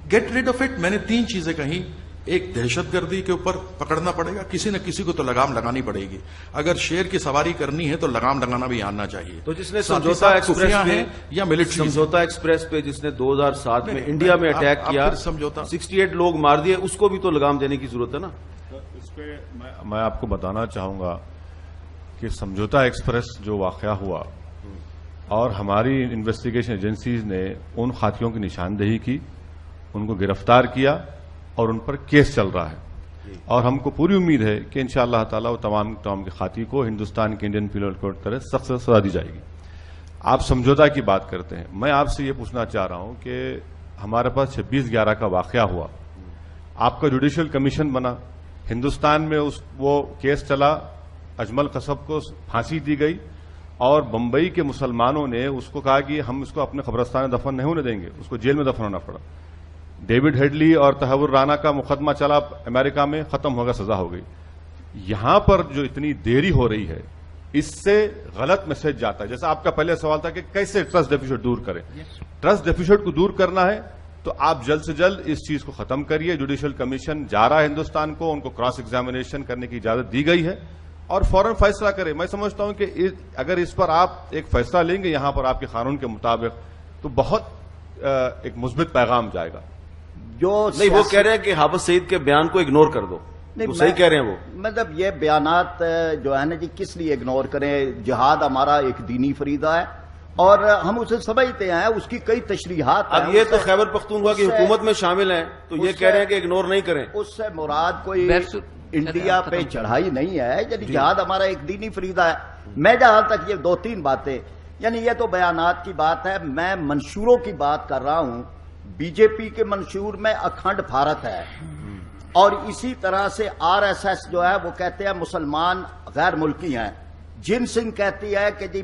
Get rid of it. मैंने 3 चीजें कही। एक, दहशत गर्दी के ऊपर पकड़ना पड़ेगा, किसी न किसी को तो लगाम लगानी पड़ेगी। अगर शेर की सवारी करनी है तो लगाम लगाना भी आना चाहिए। तो जिसने समझौता एक्सप्रेस पे या मिलिट्री समझौता एक्सप्रेस पे जिसने 2007 में इंडिया में अटैक किया, समझौता 68 लोग मार दिए, उसको भी तो लगाम देने की जरूरत है ना। इस पे मैं आपको बताना चाहूंगा कि समझौता एक्सप्रेस जो वाकया हुआ और हमारी इन्वेस्टिगेशन एजेंसीज ने उन खातियों की निशानदेही की, उनको गिरफ्तार किया और उन पर केस चल रहा है। और हमको पूरी उम्मीद है कि इंशाअल्लाह ताला वो तमाम के खाती को हिंदुस्तान के इंडियन पीनल कोड की तरह सख्त सजा दी जाएगी। आप समझौता की बात करते हैं, मैं आपसे ये पूछना चाह रहा हूं कि हमारे पास 26/11 का वाकया हुआ, आपका जुडिशियल कमीशन बना, हिंदुस्तान में वो केस चला, अजमल कसब को फांसी दी गई और बंबई के मुसलमानों ने उसको कहा कि हम इसको अपने कब्रिस्तान में दफन नहीं होने देंगे, उसको जेल में दफन होना पड़ा। डेविड हेडली और तहव्वुर राना का मुकदमा चला अमेरिका में, खत्म होगा, सजा हो गई। यहां पर जो इतनी देरी हो रही है, इससे गलत मैसेज जाता है। जैसा आपका पहले सवाल था कि कैसे ट्रस्ट डेफिसिट दूर करें। ट्रस्ट डेफिसिट को दूर करना है तो आप जल्द से जल्द इस चीज को खत्म करिए। जुडिशियल कमीशन जा रहा है हिंदुस्तान को, उनको क्रॉस एग्जामिनेशन करने की इजाजत दी गई है और फौरन फैसला करें। मैं समझता हूं कि अगर इस पर आप एक फैसला लेंगे यहां पर आपके कानून के मुताबिक, तो बहुत एक मुस्बित पैगाम जाएगा। जो नहीं, वो कह रहे हैं कि हाफिज सईद के बयान को इग्नोर कर दो। नहीं, सही कह रहे हैं वो। मतलब ये बयानात जो है ना जी, किस लिए इग्नोर करें? जिहाद हमारा एक दीनी फरीदा है और हम उसे समझते हैं, उसकी कई तशरीहात। अब ये तो खैबर पख्तूनख्वा की हुकूमत में शामिल हैं, तो ये कह रहे हैं कि इग्नोर नहीं करें। उससे मुराद कोई इंडिया पे चढ़ाई नहीं है, यानी जिहाद हमारा एक दीनी फरीदा है। मैं जहां तक ये 2-3 बातें, यानी ये तो बयानात की बात है, मैं मंशूरों की बात कर रहा हूं। बीजेपी के मंशूर में अखंड भारत है और इसी तरह से आरएसएस जो है वो कहते हैं मुसलमान गैर मुल्की हैं। जिन सिंह कहती है कि जी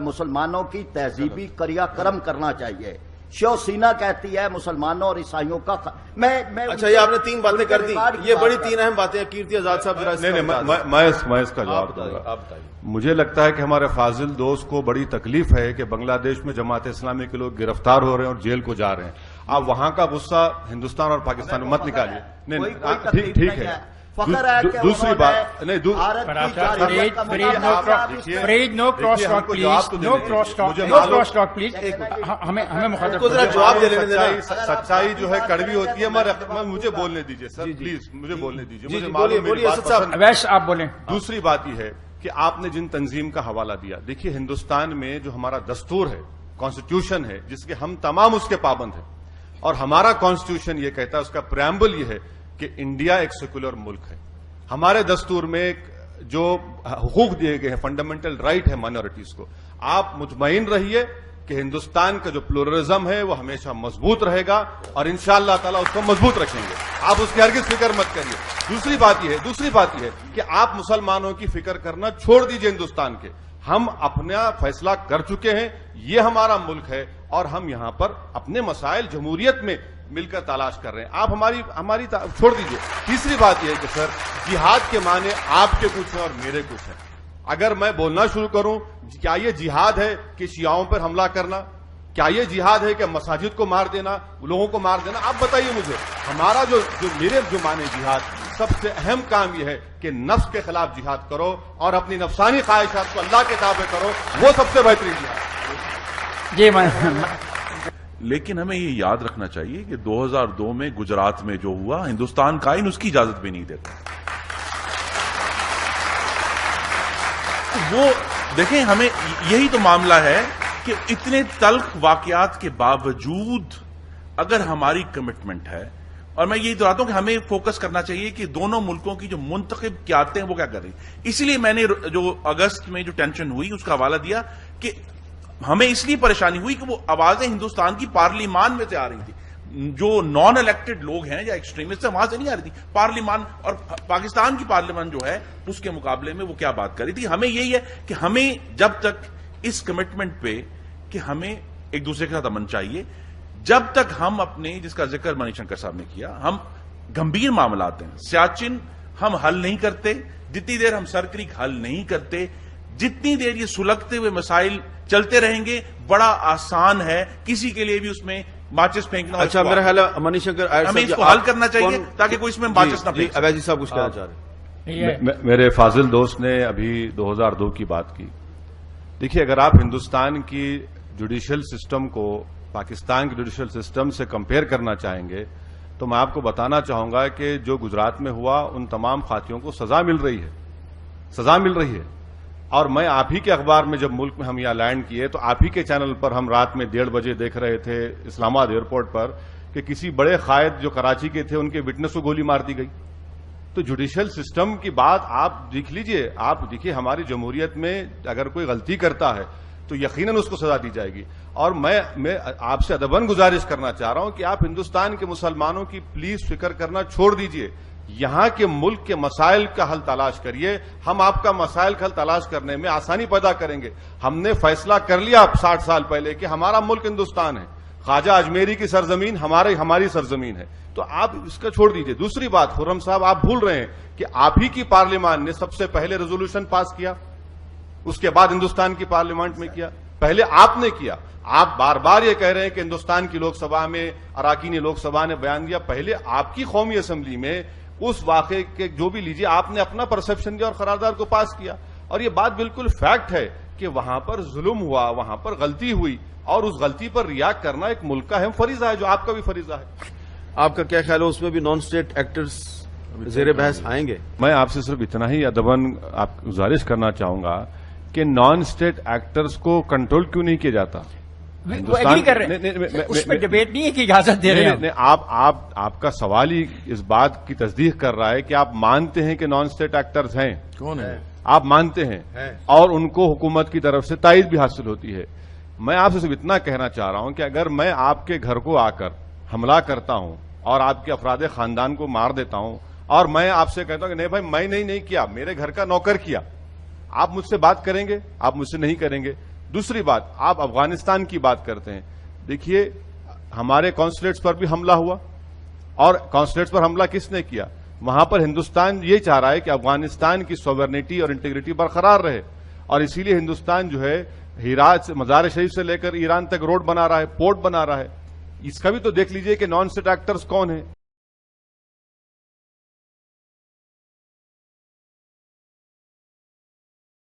मुसलमानों की तहजीबी क्रियाक्रम करना चाहिए। शिवसेना कहती है मुसलमानों और ईसाइयों का मैं अच्छा, ये आपने 3 बातें कर दी, ये बड़ी 3 अहम बातें हैं। कीर्ति आजाद साहब जरा मैं इसका जवाब दूंगा। मुझे लगता है कि हमारे फाजिल दोस्त को बड़ी तकलीफ है कि बांग्लादेश में जमात इस्लामी के लोग गिरफ्तार हो रहे हैं और जेल को जा रहे हैं। आप वहां का गुस्सा हिंदुस्तान और पाकिस्तान में मत निकालिए। नहीं, ठीक है। दूसरी बात नहीं, no cross talk please, no cross talk please. हमें मुखातिब जवाब देने देना। सच्चाई जो है कड़वी होती है। मुझे बोलने दीजिए सर, प्लीज मुझे बोलने दीजिए। वैसे आप बोलें। दूसरी बात यह है कि आपने जिन तंजीम का हवाला दिया, देखिए हिंदुस्तान में जो हमारा दस्तूर है, कॉन्स्टिट्यूशन है, जिसके हम तमाम उसके पाबंद हैं और हमारा कॉन्स्टिट्यूशन ये कहता है, उसका प्रेम्बल ये है कि इंडिया एक सेकुलर मुल्क है। हमारे दस्तूर में जो हुकूक दिए गए हैं, फंडामेंटल राइट है माइनॉरिटीज को। आप मुतमईन रहिए कि हिंदुस्तान का जो प्लुरलिज्म है वो हमेशा मजबूत रहेगा और इंशाअल्लाह ताला उसको मजबूत रखेंगे। आप उसकी हरगिज फिक्र मत करिए। दूसरी बात यह है कि आप मुसलमानों की फिक्र करना छोड़ दीजिए हिंदुस्तान के। हम अपना फैसला कर चुके हैं, ये हमारा मुल्क है और हम यहां पर अपने मसाइल जमहूरियत में मिलकर तलाश कर रहे हैं। आप हमारी छोड़ दीजिए। तीसरी बात यह है कि सर, जिहाद के माने आपके कुछ हैं और मेरे कुछ हैं। अगर मैं बोलना शुरू करूं, क्या यह जिहाद है कि शियाओं पर हमला करना? क्या यह जिहाद है कि मसाजिद को मार देना, लोगों को मार देना? आप बताइए मुझे। हमारा जो मेरे जो माने जिहाद, सबसे अहम काम यह है कि नफ्स के खिलाफ जिहाद करो और अपनी नफसानी ख्वाहिशात को अल्लाह के ताबे करो, वो सबसे बेहतरीन जिहाद। जी, लेकिन हमें ये याद रखना चाहिए कि 2002 में गुजरात में जो हुआ, हिंदुस्तान कायन उसकी इजाजत भी नहीं देता। वो देखें, हमें यही तो मामला है कि इतने तल्ख वाकयात के बावजूद अगर हमारी कमिटमेंट है, और मैं यही दोहराता हूं कि हमें फोकस करना चाहिए कि दोनों मुल्कों की जो मुंतखब क़यादतें हैं वो क्या कर रही। इसलिए मैंने जो अगस्त में जो टेंशन हुई उसका हवाला दिया कि हमें इसलिए परेशानी हुई कि वो आवाजें हिंदुस्तान की पार्लिमान में से आ रही थी। जो नॉन इलेक्टेड लोग हैं या एक्सट्रीमिस्ट है, वहां से नहीं आ रही थी। पार्लिमान और पाकिस्तान की पार्लियामेंट जो है उसके मुकाबले में वो क्या बात कर रही थी। हमें यही है कि हमें जब तक इस कमिटमेंट पे कि हमें एक दूसरे के साथ अमन चाहिए, जब तक हम अपने, जिसका जिक्र मणिशंकर साहब ने किया, हम गंभीर मामलात हैं, सियाचिन हम हल नहीं करते, जितनी देर हम सर क्रीक हल नहीं करते, जितनी देर ये सुलगते हुए मसाइल चलते रहेंगे, बड़ा आसान है किसी के लिए भी उसमें माचिस फेंकना। अच्छा, मेरा ख्याल है मनीष शंकर आयर हमें इसको हल करना चाहिए ताकि कोई इसमें माचिस ना फेंक। अवैध जी साहब कुछ कहना चाह रहे हैं? मेरे फाजिल दोस्त ने अभी 2002 की बात की। देखिए, अगर आप हिंदुस्तान की जुडिशियल सिस्टम को पाकिस्तान के जुडिशियल सिस्टम से कंपेयर करना चाहेंगे तो मैं आपको बताना चाहूंगा कि जो गुजरात में हुआ उन तमाम खातियों को सजा मिल रही है, सजा मिल रही है। और मैं आप ही के अखबार में जब मुल्क में हम यहां लैंड किए तो आप ही के चैनल पर हम रात में 1:30 बजे देख रहे थे इस्लामाबाद एयरपोर्ट पर कि किसी बड़े कायद जो कराची के थे उनके विटनेस को गोली मार दी गई। तो जुडिशियल सिस्टम की बात आप देख लीजिए, आप देखिए हमारी जमहूरियत में अगर कोई गलती करता है तो यकीनन उसको सजा दी जाएगी। और मैं आपसे अदबन गुजारिश करना चाह रहा हूं कि आप हिंदुस्तान के मुसलमानों की प्लीज फिक्र करना छोड़ दीजिए, यहां के मुल्क के मसाइल का हल तलाश करिए। हम आपका मसाइल का हल तलाश करने में आसानी पैदा करेंगे। हमने फैसला कर लिया 60 साल पहले कि हमारा मुल्क हिंदुस्तान है, ख्वाजा अजमेरी की सरजमीन हमारी सरजमीन है, तो आप इसका छोड़ दीजिए। दूसरी बात, खुर्रम साहब आप भूल रहे हैं कि आप ही की पार्लियामान ने सबसे पहले रेजोल्यूशन पास किया, उसके बाद हिंदुस्तान की पार्लियामेंट में किया, पहले आपने किया। आप बार बार ये कह रहे हैं कि हिंदुस्तान की लोकसभा में, अराकीनी लोकसभा ने बयान दिया, पहले आपकी कौमी असेंबली में उस वाकये के जो भी लीजिए आपने अपना परसेप्शन दिया और करारदाद को पास किया। और ये बात बिल्कुल फैक्ट है कि वहां पर जुल्म हुआ, वहां पर गलती हुई और उस गलती पर रिएक्ट करना एक मुल्क का अहम फरीजा है, जो आपका भी फरीजा है। आपका क्या ख्याल है, उसमें भी नॉन स्टेट एक्टर्स ज़ेरे बहस आएंगे? मैं आपसे सिर्फ इतना ही अदबन आप गुजारिश करना चाहूंगा कि नॉन स्टेट एक्टर्स को कंट्रोल क्यों नहीं किया जाता? वो एग्री कर रहे हैं, उसमें डिबेट नहीं है कि इजाजत दे रहे हैं। आपका सवाल ही इस बात की तस्दीक कर रहा है कि आप मानते हैं कि नॉन स्टेट एक्टर्स हैं। कौन है? आप मानते हैं और उनको हुकूमत की तरफ से तायद भी हासिल होती है। मैं आपसे सिर्फ इतना कहना चाह रहा हूं कि अगर मैं आपके घर को आकर हमला करता हूं और आपके अफराद खानदान को मार देता हूं और मैं आपसे कहता हूं कि नहीं भाई मैं नहीं किया, मेरे घर का नौकर किया, आप मुझसे बात करेंगे? आप मुझसे नहीं करेंगे। दूसरी बात, आप अफगानिस्तान की बात करते हैं। देखिए, हमारे कॉन्सुलेट्स पर भी हमला हुआ और कॉन्सुलेट्स पर हमला किसने किया? वहां पर हिंदुस्तान ये चाह रहा है कि अफगानिस्तान की सॉवरेनिटी और इंटीग्रिटी बरकरार रहे और इसीलिए हिंदुस्तान जो है हिरात से मजार शरीफ से लेकर ईरान तक रोड बना रहा है, पोर्ट बना रहा है। इसका भी तो देख लीजिए कि नॉन स्टेट एक्टर्स कौन है।